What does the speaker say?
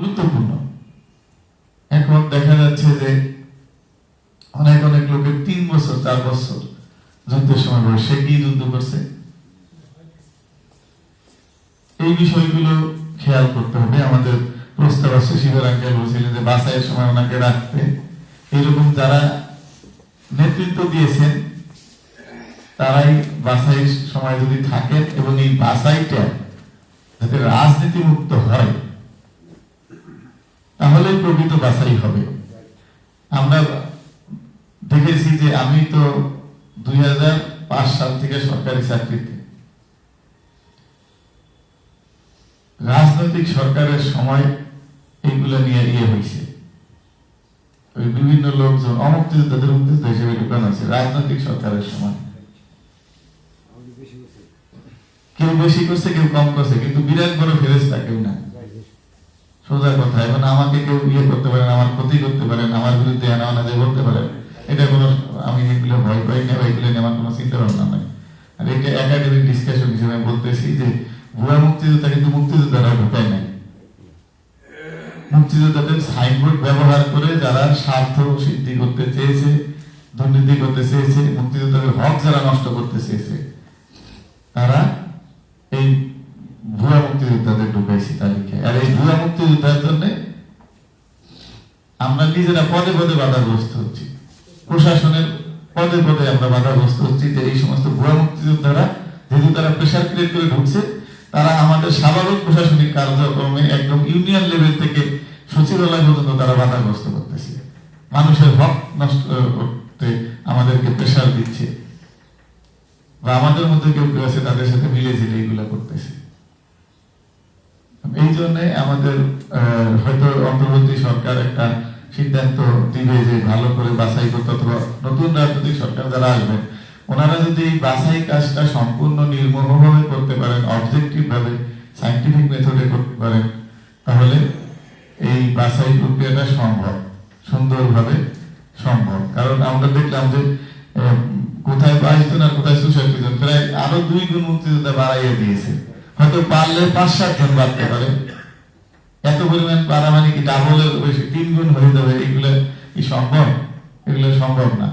গুরুত্বপূর্ণ। এখন দেখা যাচ্ছে যে অনেক অনেক লোকের 3 বছর 4 বছর যুদ্ধের সময় বয়স, সে কি যুদ্ধ করছে? এই বিষয়গুলো খেয়াল করতে হবে। আমাদের প্রস্তাব আছে, শিবের আঙ্কেল বলছিলেন যে বাছাইয়ের সময় ওনাকে রাখতে। এরকম যারা নেতৃত্ব দিয়েছেন তারাই বাছাইয়ের সময় যদি থাকেন এবং এই বাছাইটা যাতে রাজনীতি মুক্ত হয়, তাহলে প্রকৃত বাছাই হবে। আমরা দেখেছি যে আমি তো 2005 সাল থেকে সরকারি চাকরিতে, রাজনৈতিক সরকারের সময় এইগুলো নিয়ে হয়েছে। ওই বিভিন্ন লোকজন অমুক্তিযোদ্ধাদের মুক্তিযোদ্ধা হিসেবে ঢুকানো আছে রাজনৈতিক সরকারের সময়। কেউ বেশি করছে, কেউ কম করছে, কিন্তু বিরাট বড় ফেরেশতা কেউ না। সোজা কথা। এবং আমাকে কেউ করতে পারেন, আমার ক্ষতি করতে পারেন, আমার বিরুদ্ধে আনাওয়ানাজে বলতে পারেন, এটা কোনো, আমি এগুলো ভয় পাই না, এগুলো নিয়ে আমার কোনো চিন্তা ভাবনা নাই। আর এটা একাডেমিক ডিসকাশন হিসেবে বলতেছি যে ভুয়া মুক্তিযোদ্ধা কিন্তু মুক্তিযোদ্ধারা ঢোকায় নাই। মুক্তিযোদ্ধাদের সাইনবোর্ড ব্যবহার করে যারা স্বার্থ সিদ্ধি করতে চেয়েছে, দুর্নীতি করতে চেয়েছে, মুক্তিযোদ্ধাদের হক যারা নষ্ট করতে চেয়েছে, তারা এই ভুয়া মুক্তিযোদ্ধাদের ঢুকাইছে তালিকায়। আর এই ভুয়া মুক্তিযোদ্ধার জন্য আমরা নিজেরা পদে পদে বাধাগ্রস্ত হচ্ছি, প্রশাসনের পদে পদে আমরা বাধাগ্রস্ত হচ্ছি যে এই সমস্ত ভুয়া মুক্তিযোদ্ধারা যেহেতু তারা প্রেশার ক্রিয়েট করে ঢুকছে, তারা আমাদের স্বাভাবিক প্রশাসনিক কার্যক্রমে একদম ইউনিয়ন লেভেল থেকে সচিবালয় পর্যন্ত তারা বাধাগ্রস্ত করতেছে, মানুষের হক নষ্ট করতে আমাদেরকে প্রেশার দিচ্ছে, বা আমাদের মধ্যে কেউ কেউ আছে তাদের সাথে মিলে ঝিলে এইগুলা করতেছে। এই জন্য আমাদের হয়তো অন্তর্বর্তী সরকার একটা সিদ্ধান্ত দিবে যে ভালো করে বাছাই করতে, অথবা নতুন রাজনৈতিক সরকার যারা আসবেন ওনারা যদি এই বাছাই কাজটা সম্পূর্ণ নির্মমভাবে করতে পারেন, অবজেক্টিভ ভাবে, সায়েন্টিফিক মেথডে করতে পারেন, তাহলে এই বাছাই প্রক্রিয়াটা সম্ভব, সুন্দরভাবে সম্ভব। কারণ আমরা দেখলাম যে কোথায় 22 জন আর কোথায় 64 জন, প্রায় আরো 2 গুণ মুক্তিযোদ্ধা বাড়াইয়া দিয়েছে। হয়তো পারলে 5-7 জন বাড়তে পারে, এত পরিমাণ পারা মানে কি ডাবলের বেশি, 3 গুণ হয়ে যাবে। এগুলো কি সম্ভব? এগুলো সম্ভব না।